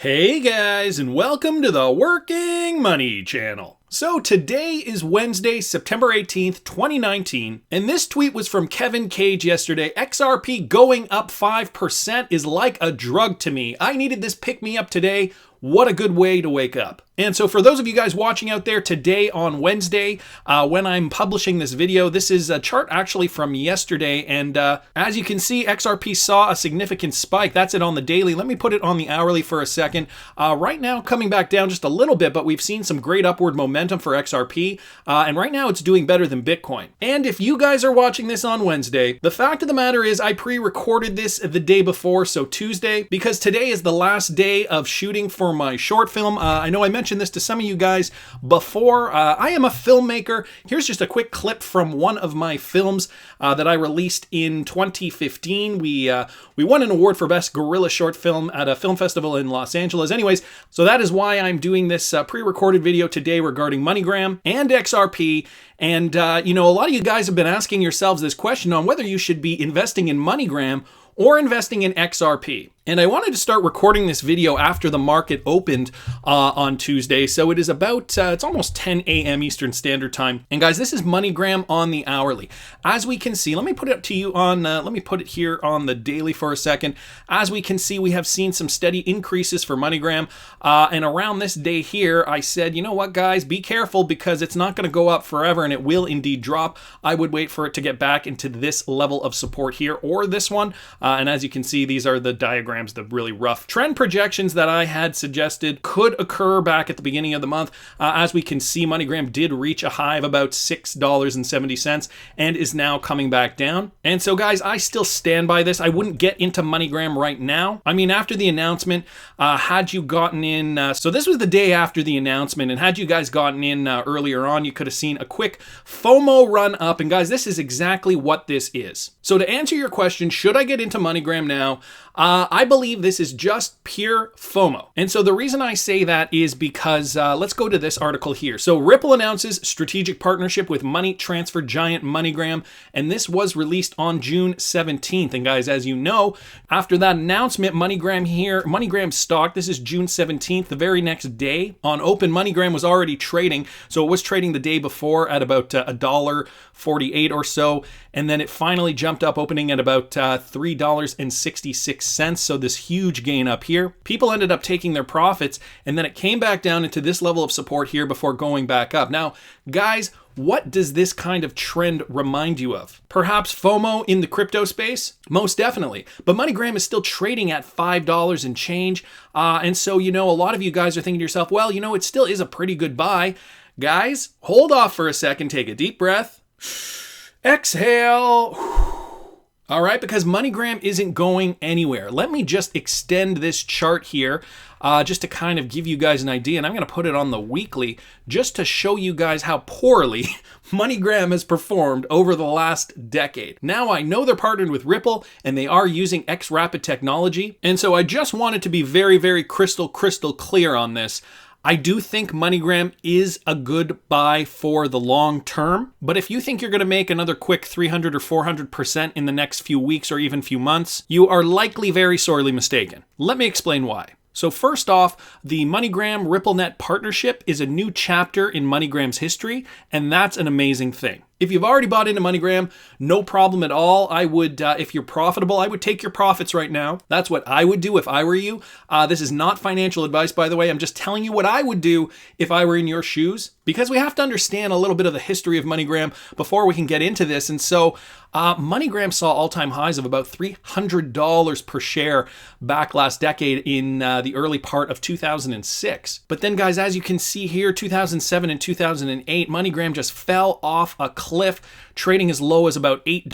Hey guys, and welcome to the Working Money channel. So today is Wednesday, September 18th, 2019, and this tweet was from Kevin Cage yesterday. XRP going up 5% is like a drug to me. I needed this pick-me-up today. What a good way to wake up. And so for those of you guys watching out there today on Wednesday, when I'm publishing this video, this is a chart actually from yesterday. And as you can see, XRP saw a significant spike. That's it on the daily. Let me put it on the hourly for a second. Right now, coming back down just a little bit, but we've seen some great upward momentum for XRP. And right now it's doing better than Bitcoin. And if you guys are watching this on Wednesday, the fact of the matter is I pre-recorded this the day before, so Tuesday, because today is the last day of shooting for my short film. I know I mentioned this to some of you guys before. I am a filmmaker. Here's just a quick clip from one of my films that I released in 2015. We won an award for Best Guerrilla Short Film at a film festival in Los Angeles. Anyways, so that is why I'm doing this pre-recorded video today regarding MoneyGram and XRP. And, a lot of you guys have been asking yourselves this question on whether you should be investing in MoneyGram or investing in XRP. And I wanted to start recording this video after the market opened on Tuesday. So it is about, it's almost 10 a.m. Eastern Standard Time. And guys, this is MoneyGram on the hourly. As we can see, let me put it to you on, let me put it here on the daily for a second. As we can see, we have seen some steady increases for MoneyGram. And around this day here, I said, you know what, guys, be careful because it's not going to go up forever and it will indeed drop. I would wait for it to get back into this level of support here or this one. And as you can see, these are the diagrams, the really rough trend projections that I had suggested could occur back at the beginning of the month. As we can see, MoneyGram did reach a high of about $6.70 and is now coming back down. And so guys, I still stand by this. I wouldn't get into MoneyGram right now. I mean, after the announcement, had you gotten in, so this was the day after the announcement, and had you guys gotten in earlier on, you could have seen a quick FOMO run up. And guys, this is exactly what this is. So to answer your question, should I get into MoneyGram now? I believe this is just pure FOMO. And so the reason I say that is because, let's go to this article here. So Ripple announces strategic partnership with money transfer giant MoneyGram, and this was released on June 17th. And guys, as you know, after that announcement, MoneyGram stock, this is June 17th, the very next day on open, MoneyGram was already trading. So it was trading the day before at about $1.48 or so. And then it finally jumped up, opening at about $3.66. So this huge gain up here. People ended up taking their profits, and then it came back down into this level of support here before going back up. Now, guys, what does this kind of trend remind you of? Perhaps FOMO in the crypto space? Most definitely. But MoneyGram is still trading at $5 and change. And so, a lot of you guys are thinking to yourself, well, it still is a pretty good buy. Guys, hold off for a second. Take a deep breath. Exhale. All right, because MoneyGram isn't going anywhere. Let me just extend this chart here just to kind of give you guys an idea. And I'm going to put it on the weekly just to show you guys how poorly MoneyGram has performed over the last decade. Now, I know they're partnered with Ripple and they are using XRP technology. And so I just wanted to be very, very crystal clear on this. I do think MoneyGram is a good buy for the long term, but if you think you're going to make another quick 300 or 400% in the next few weeks or even few months, you are likely very sorely mistaken. Let me explain why. So first off, the MoneyGram RippleNet partnership is a new chapter in MoneyGram's history, and that's an amazing thing. If you've already bought into MoneyGram, no problem at all. I would, if you're profitable, I would take your profits right now. That's what I would do if I were you. This is not financial advice, by the way. I'm just telling you what I would do if I were in your shoes, because we have to understand a little bit of the history of MoneyGram before we can get into this. And so MoneyGram saw all-time highs of about $300 per share back last decade in the early part of 2006. But then, guys, as you can see here, 2007 and 2008, MoneyGram just fell off a cliff, trading as low as about $8,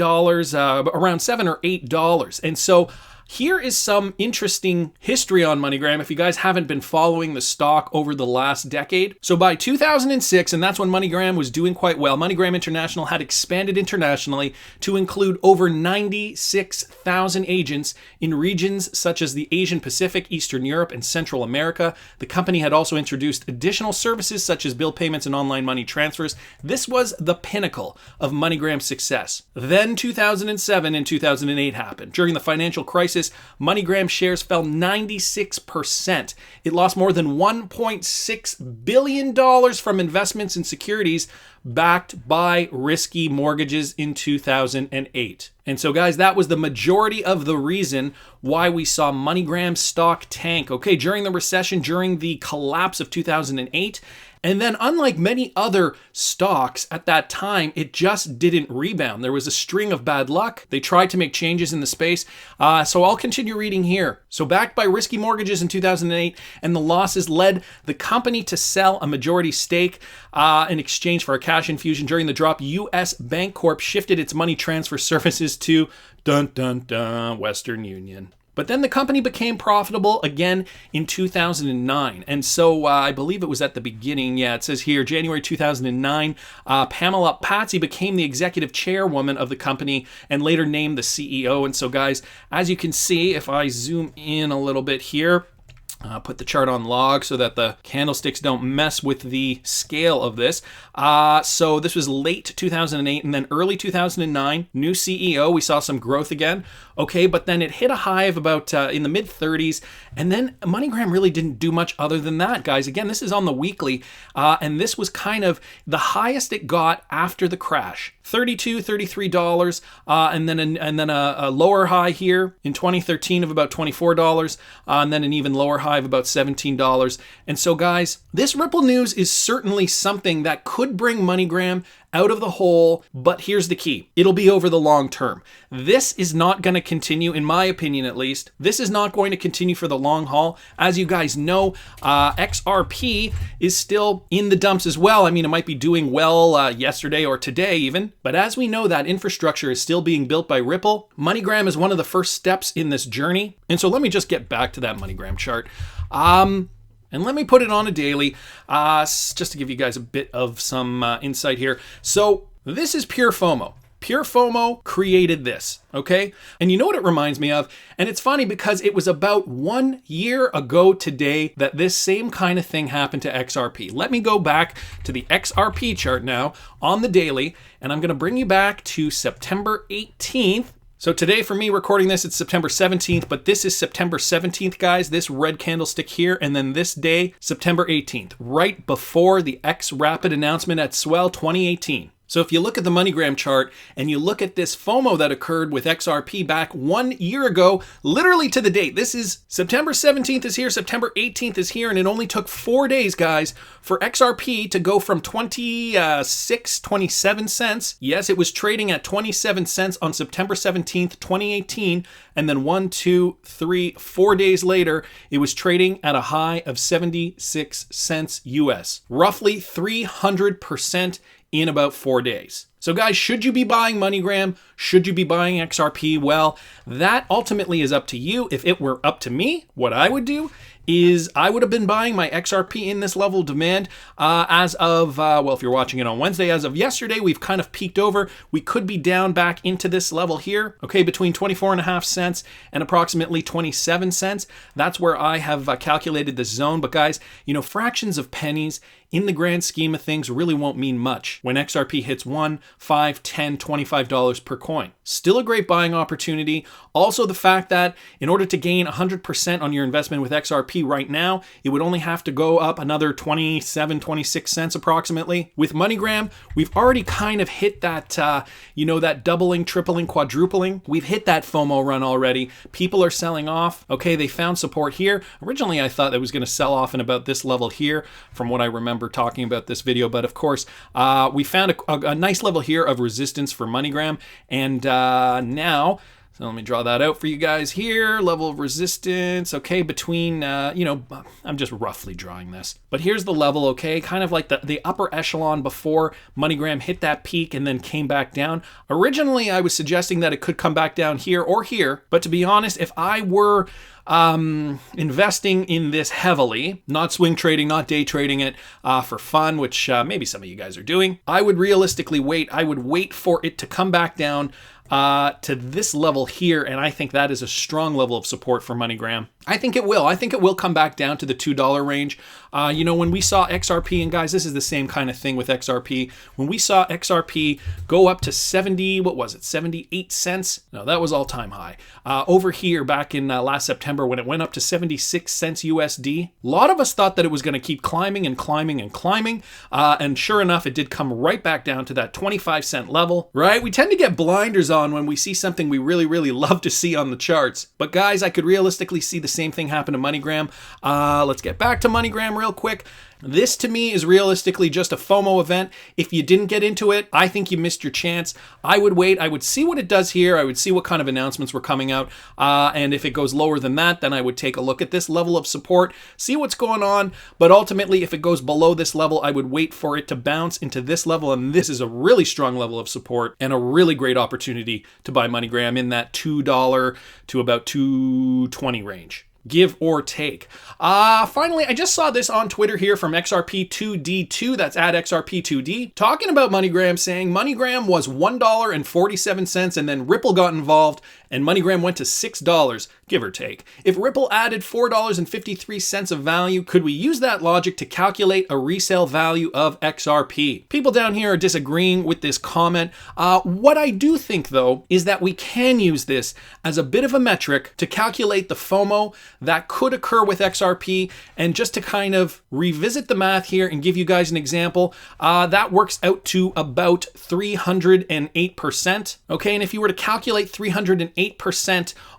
around $7 or $8. And so here is some interesting history on MoneyGram if you guys haven't been following the stock over the last decade. So by 2006, and that's when MoneyGram was doing quite well, MoneyGram International had expanded internationally to include over 96,000 agents in regions such as the Asian Pacific, Eastern Europe, and Central America. The company had also introduced additional services such as bill payments and online money transfers. This was the pinnacle of MoneyGram's success. Then 2007 and 2008 happened. During the financial crisis, this, MoneyGram shares fell 96%. It lost more than $1.6 billion from investments in securities backed by risky mortgages in 2008. And so guys, that was the majority of the reason why we saw MoneyGram stock tank, okay, during the recession, during the collapse of 2008. And then unlike many other stocks at that time, it just didn't rebound. There was a string of bad luck. They tried to make changes in the space. So I'll continue reading here. So backed by risky mortgages in 2008 and the losses led the company to sell a majority stake in exchange for a cash infusion. During the drop, US Bancorp shifted its money transfer services to Western Union. But then the company became profitable again in 2009. And so I believe it was at the beginning. Yeah, it says here, January 2009, Pamela Patsy became the executive chairwoman of the company and later named the CEO. And so guys, as you can see, if I zoom in a little bit here, put the chart on log so that the candlesticks don't mess with the scale of this. So this was late 2008 and then early 2009, new CEO. We saw some growth again. Okay, but then it hit a high of about in the mid 30s. And then MoneyGram really didn't do much other than that, guys. Again, this is on the weekly. And this was kind of the highest it got after the crash. $32, $33, and then a lower high here in 2013 of about $24, and then an even lower high of about $17. And so guys, this Ripple news is certainly something that could bring MoneyGram out of the hole, but here's the key. It'll be over the long term. This is not going to continue, in my opinion at least. This is not going to continue for the long haul. As you guys know, XRP is still in the dumps as well. I mean, it might be doing well yesterday or today even, but as we know, that infrastructure is still being built by Ripple. MoneyGram is one of the first steps in this journey. And so let me just get back to that MoneyGram chart. And let me put it on a daily, just to give you guys a bit of some insight here. So this is pure FOMO. Pure FOMO created this, okay? And you know what it reminds me of? And it's funny because it was about 1 year ago today that this same kind of thing happened to XRP. Let me go back to the XRP chart now on the daily, and I'm gonna bring you back to September 18th. So today for me recording this, it's September 17th, but this is September 17th, guys, this red candlestick here, and then this day, September 18th, right before the X Rapid announcement at Swell 2018. So if you look at the MoneyGram chart and you look at this FOMO that occurred with XRP back 1 year ago, literally to the date, this is September 17th is here, September 18th is here, and it only took 4 days, guys, for XRP to go from 27 cents. Yes, it was trading at 27 cents on September 17th, 2018, and then 1, 2, 3, 4 days later, it was trading at a high of 76 cents US, roughly 300% in about 4 days. So guys, should you be buying MoneyGram? Should you be buying XRP? Well, that ultimately is up to you. If it were up to me, what I would do is I would have been buying my XRP in this level of demand as of, well, if you're watching it on Wednesday, as of yesterday, we've kind of peaked over. We could be down back into this level here, okay, between 24.5 cents and approximately 27 cents. That's where I have calculated this zone. But guys, you know, fractions of pennies in the grand scheme of things really won't mean much when XRP hits $1, $5, $10, $25 per coin. Still a great buying opportunity. Also the fact that in order to gain 100% on your investment with XRP right now, it would only have to go up another 27, 26 cents approximately. With MoneyGram, we've already kind of hit that, that doubling, tripling, quadrupling. We've hit that FOMO run already. People are selling off. Okay, they found support here. Originally, I thought that was going to sell off in about this level here from what I remember talking about this video. But of course, we found a nice level here of resistance for MoneyGram. And now, so let me draw that out for you guys here. Level of resistance, okay, between, I'm just roughly drawing this. But here's the level, okay, kind of like the upper echelon before MoneyGram hit that peak and then came back down. Originally, I was suggesting that it could come back down here or here. But to be honest, if I were investing in this heavily, not swing trading, not day trading it for fun, which maybe some of you guys are doing, I would realistically wait. I would wait for it to come back down to this level here, and I think that is a strong level of support for MoneyGram. I think it will. I think it will come back down to the $2 range. When we saw XRP, and guys, this is the same kind of thing with XRP. When we saw XRP go up to 78 cents? No, that was all-time high. Over here back in last September when it went up to 76 cents USD, a lot of us thought that it was going to keep climbing and climbing and climbing. And sure enough, it did come right back down to that 25-cent level, right? We tend to get blinders on when we see something we really, really love to see on the charts. But guys, I could realistically see the same thing happen to MoneyGram. Let's get back to MoneyGram real quick. This to me is realistically just a FOMO event. If you didn't get into it, I think you missed your chance. I would wait. I would see what it does here. I would see what kind of announcements were coming out. And if it goes lower than that, then I would take a look at this level of support, see what's going on. But ultimately, if it goes below this level, I would wait for it to bounce into this level. And this is a really strong level of support and a really great opportunity to buy MoneyGram in that $2 to about $2.20 range. Give or take. Finally, I just saw this on Twitter here from XRP2D2, that's at XRP2D, talking about MoneyGram, saying MoneyGram was $1.47 and then Ripple got involved and MoneyGram went to $6, give or take. If Ripple added $4.53 of value, could we use that logic to calculate a resale value of XRP? People down here are disagreeing with this comment. What I do think, though, is that we can use this as a bit of a metric to calculate the FOMO that could occur with XRP. And just to kind of revisit the math here and give you guys an example, that works out to about 308%. Okay, and if you were to calculate 308%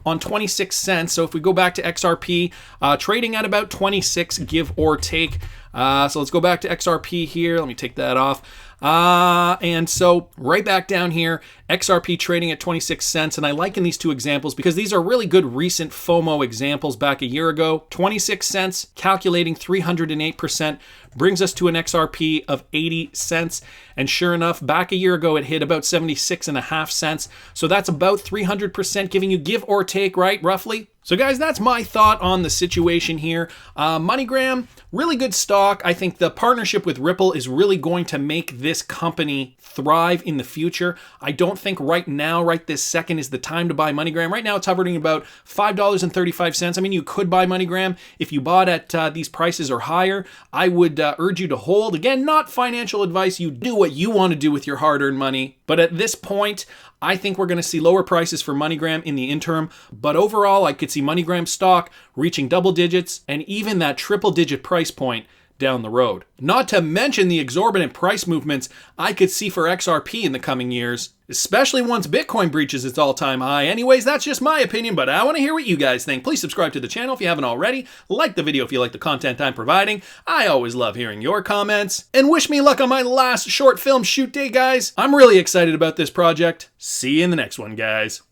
on 26 cents, so if we go back to XRP, trading at about 26, give or take. So let's go back to XRP here. Let me take that off. And so right back down here, XRP trading at 26 cents. And I liken these two examples because these are really good recent FOMO examples back a year ago. 26 cents, calculating 308%, brings us to an XRP of 80 cents. And sure enough, back a year ago, it hit about 76.5 cents. So that's about 300%, giving you give or take, right? Roughly. So guys, that's my thought on the situation here. MoneyGram, really good stock. I think the partnership with Ripple is really going to make this company thrive in the future. I don't think right now, right this second, is the time to buy MoneyGram. Right now, it's hovering about $5.35. I mean, you could buy MoneyGram if you bought at these prices or higher. I would urge you to hold. Again, not financial advice. You do what you want to do with your hard-earned money. But at this point, I think we're going to see lower prices for MoneyGram in the interim, but overall, I could see MoneyGram stock reaching double digits and even that triple-digit price point down the road. Not to mention the exorbitant price movements I could see for XRP in the coming years, especially once Bitcoin breaches its all-time high. Anyways, that's just my opinion, but I want to hear what you guys think. Please subscribe to the channel if you haven't already. Like the video if you like the content I'm providing. I always love hearing your comments. And wish me luck on my last short film shoot day, guys. I'm really excited about this project. See you in the next one, guys.